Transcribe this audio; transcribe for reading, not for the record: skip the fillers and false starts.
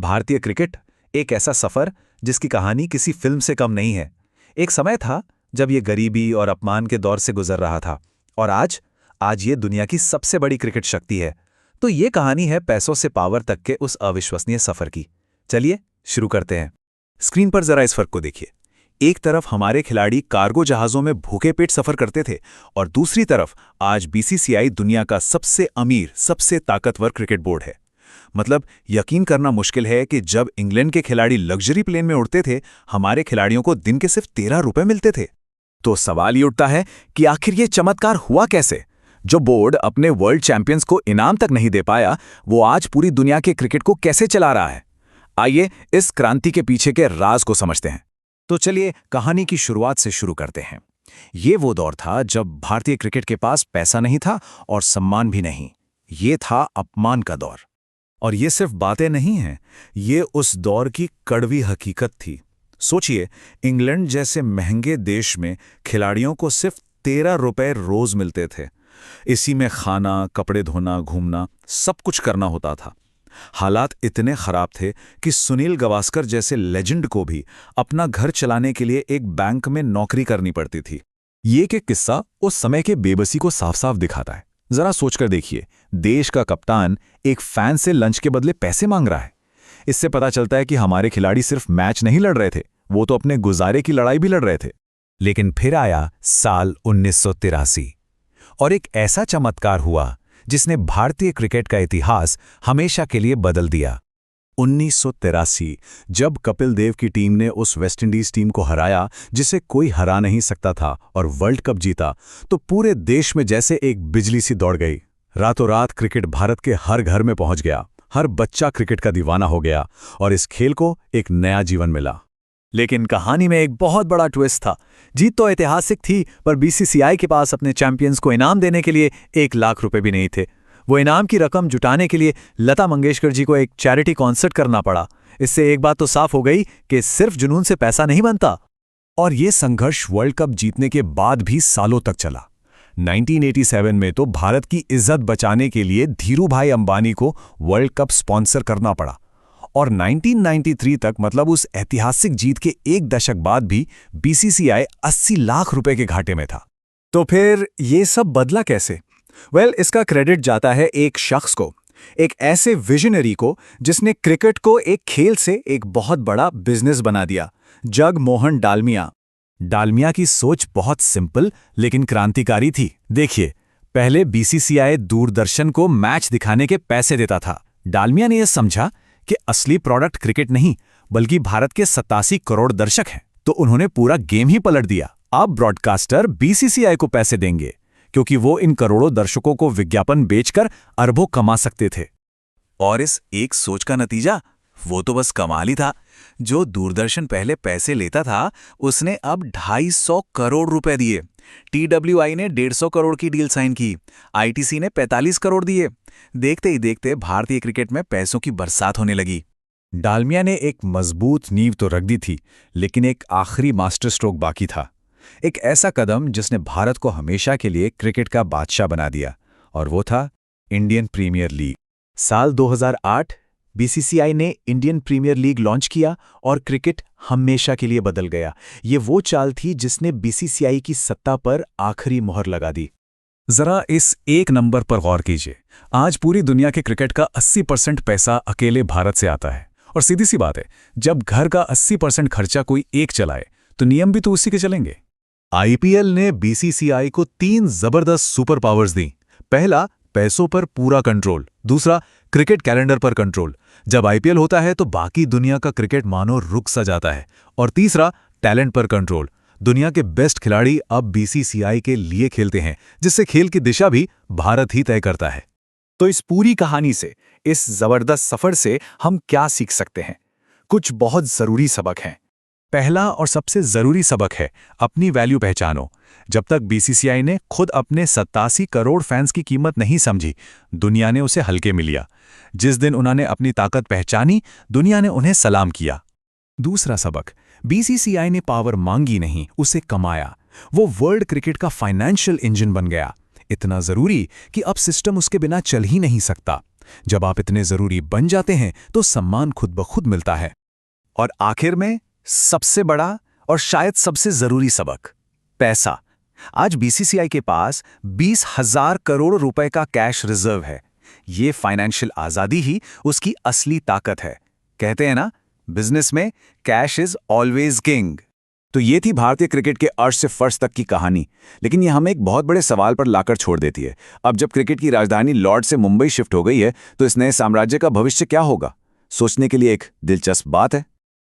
भारतीय क्रिकेट एक ऐसा सफर जिसकी कहानी किसी फिल्म से कम नहीं है। एक समय था जब ये गरीबी और अपमान के दौर से गुजर रहा था, और आज ये दुनिया की सबसे बड़ी क्रिकेट शक्ति है। तो ये कहानी है पैसों से पावर तक के उस अविश्वसनीय सफर की। चलिए शुरू करते हैं। स्क्रीन पर जरा इस फर्क को देखिए। एक तरफ हमारे खिलाड़ी कार्गो जहाजों में भूखे पेट सफर करते थे, और दूसरी तरफ आज बीसीसीआई दुनिया का सबसे अमीर, सबसे ताकतवर क्रिकेट बोर्ड है। मतलब यकीन करना मुश्किल है कि जब इंग्लैंड के खिलाड़ी लग्जरी प्लेन में उड़ते थे, हमारे खिलाड़ियों को दिन के सिर्फ 13 रुपए मिलते थे। तो सवाल ये उठता है कि आखिर ये चमत्कार हुआ कैसे? जो बोर्ड अपने वर्ल्ड चैंपियंस को इनाम तक नहीं दे पाया, वो आज पूरी दुनिया के क्रिकेट को कैसे चला रहा है? आइए इस क्रांति के पीछे के राज को समझते हैं। तो चलिए कहानी की शुरुआत से शुरू करते हैं। ये वो दौर था जब भारतीय क्रिकेट के पास पैसा नहीं था और सम्मान भी नहीं। ये था अपमान का दौर। और ये सिर्फ बातें नहीं हैं, ये उस दौर की कड़वी हकीकत थी। सोचिए, इंग्लैंड जैसे महंगे देश में खिलाड़ियों को सिर्फ 13 रुपए रोज मिलते थे। इसी में खाना, कपड़े धोना, घूमना सब कुछ करना होता था। हालात इतने खराब थे कि सुनील गावस्कर जैसे लेजेंड को भी अपना घर चलाने के लिए एक बैंक में नौकरी करनी पड़ती थी। ये एक किस्सा उस समय के बेबसी को साफ साफ दिखाता है। जरा सोचकर देखिए, देश का कप्तान एक फैन से लंच के बदले पैसे मांग रहा है। इससे पता चलता है कि हमारे खिलाड़ी सिर्फ मैच नहीं लड़ रहे थे, वो तो अपने गुजारे की लड़ाई भी लड़ रहे थे। लेकिन फिर आया साल 1983 और एक ऐसा चमत्कार हुआ जिसने भारतीय क्रिकेट का इतिहास हमेशा के लिए बदल दिया। 1983 जब कपिल देव की टीम ने उस वेस्टइंडीज टीम को हराया जिसे कोई हरा नहीं सकता था, और वर्ल्ड कप जीता, तो पूरे देश में जैसे एक बिजली सी दौड़ गई। रातों रात क्रिकेट भारत के हर घर में पहुंच गया। हर बच्चा क्रिकेट का दीवाना हो गया और इस खेल को एक नया जीवन मिला। लेकिन कहानी में एक बहुत बड़ा ट्विस्ट था। जीत तो ऐतिहासिक थी, पर बीसीसीआई के पास अपने चैंपियंस को इनाम देने के लिए 1 लाख रुपए भी नहीं थे। वो इनाम की रकम जुटाने के लिए लता मंगेशकर जी को एक चैरिटी कॉन्सर्ट करना पड़ा। इससे एक बात तो साफ हो गई कि सिर्फ जुनून से पैसा नहीं बनता। और ये संघर्ष वर्ल्ड कप जीतने के बाद भी सालों तक चला। 1987 में तो भारत की इज्जत बचाने के लिए धीरूभाई अंबानी को वर्ल्ड कप स्पॉन्सर करना पड़ा। और 1993 तक, मतलब उस ऐतिहासिक जीत के 1 दशक बाद भी, बीसीसीआई 80 लाख रुपए के घाटे में था। तो फिर ये सब बदला कैसे? इसका क्रेडिट जाता है एक शख्स को, एक ऐसे विजनरी को जिसने क्रिकेट को एक खेल से एक बहुत बड़ा बिजनेस बना दिया। जगमोहन डालमिया। डालमिया की सोच बहुत सिंपल लेकिन क्रांतिकारी थी। देखिए, पहले बीसीसीआई दूरदर्शन को मैच दिखाने के पैसे देता था। डालमिया ने यह समझा कि असली प्रोडक्ट क्रिकेट नहीं, बल्कि भारत के 87 करोड़ दर्शक हैं। तो उन्होंने पूरा गेम ही पलट दिया। अब ब्रॉडकास्टर बीसीसीआई को पैसे देंगे, क्योंकि वो इन करोड़ों दर्शकों को विज्ञापन बेचकर अरबों कमा सकते थे। और इस एक सोच का नतीजा, वो तो बस कमाल ही था। जो दूरदर्शन पहले पैसे लेता था, उसने अब 250 करोड़ रुपए दिए। टीडब्ल्यूआई ने 150 करोड़ की डील साइन की। आईटीसी ने 45 करोड़ दिए। देखते ही देखते भारतीय क्रिकेट में पैसों की बरसात होने लगी। डालमिया ने एक मजबूत नींव तो रख दी थी, लेकिन एक आखिरी मास्टर स्ट्रोक बाकी था। एक ऐसा कदम जिसने भारत को हमेशा के लिए क्रिकेट का बादशाह बना दिया, और वो था इंडियन प्रीमियर लीग। साल 2008 बीसीसीआई ने इंडियन प्रीमियर लीग लॉन्च किया और क्रिकेट हमेशा के लिए बदल गया। ये वो चाल थी जिसने बीसीसीआई की सत्ता पर आखिरी मोहर लगा दी। जरा इस एक नंबर पर गौर कीजिए। आज पूरी दुनिया के क्रिकेट का 80% पैसा अकेले भारत से आता है। और सीधी सी बात है, जब घर का 80% खर्चा कोई एक चलाए, तो नियम भी तो उसी के चलेंगे। आईपीएल ने बीसीसीआई को 3 जबरदस्त सुपर पावर्स दी। पहला, पैसों पर पूरा कंट्रोल। दूसरा, क्रिकेट कैलेंडर पर कंट्रोल। जब आईपीएल होता है तो बाकी दुनिया का क्रिकेट मानो रुक सा जाता है। और तीसरा, टैलेंट पर कंट्रोल। दुनिया के बेस्ट खिलाड़ी अब बीसीसीआई के लिए खेलते हैं, जिससे खेल की दिशा भी भारत ही तय करता है। तो इस पूरी कहानी से, इस जबरदस्त सफर से हम क्या सीख सकते हैं? कुछ बहुत जरूरी सबक हैं। पहला और सबसे जरूरी सबक है, अपनी वैल्यू पहचानो। जब तक बीसीसीआई ने खुद अपने 87 करोड़ फैंस की कीमत नहीं समझी, दुनिया ने उसे हल्के में लिया। जिस दिन उन्होंने अपनी ताकत पहचानी, दुनिया ने उन्हें सलाम किया। दूसरा सबक, बीसीसीआई ने पावर मांगी नहीं, उसे कमाया। वो वर्ल्ड क्रिकेट का फाइनेंशियल इंजन बन गया। इतना जरूरी कि अब सिस्टम उसके बिना चल ही नहीं सकता। जब आप इतने जरूरी बन जाते हैं तो सम्मान खुद ब खुद मिलता है। और आखिर में सबसे बड़ा और शायद सबसे जरूरी सबक, पैसा। आज बीसीसीआई के पास 20,000 करोड़ रुपए का कैश रिजर्व है। ये फाइनेंशियल आजादी ही उसकी असली ताकत है। कहते हैं ना, बिजनेस में कैश इज ऑलवेज किंग। तो ये थी भारतीय क्रिकेट के अर्श से फर्श तक की कहानी। लेकिन ये हमें एक बहुत बड़े सवाल पर लाकर छोड़ देती है। अब जब क्रिकेट की राजधानी लॉर्ड से मुंबई शिफ्ट हो गई है, तो इस नए साम्राज्य का भविष्य क्या होगा? सोचने के लिए एक दिलचस्प बात है।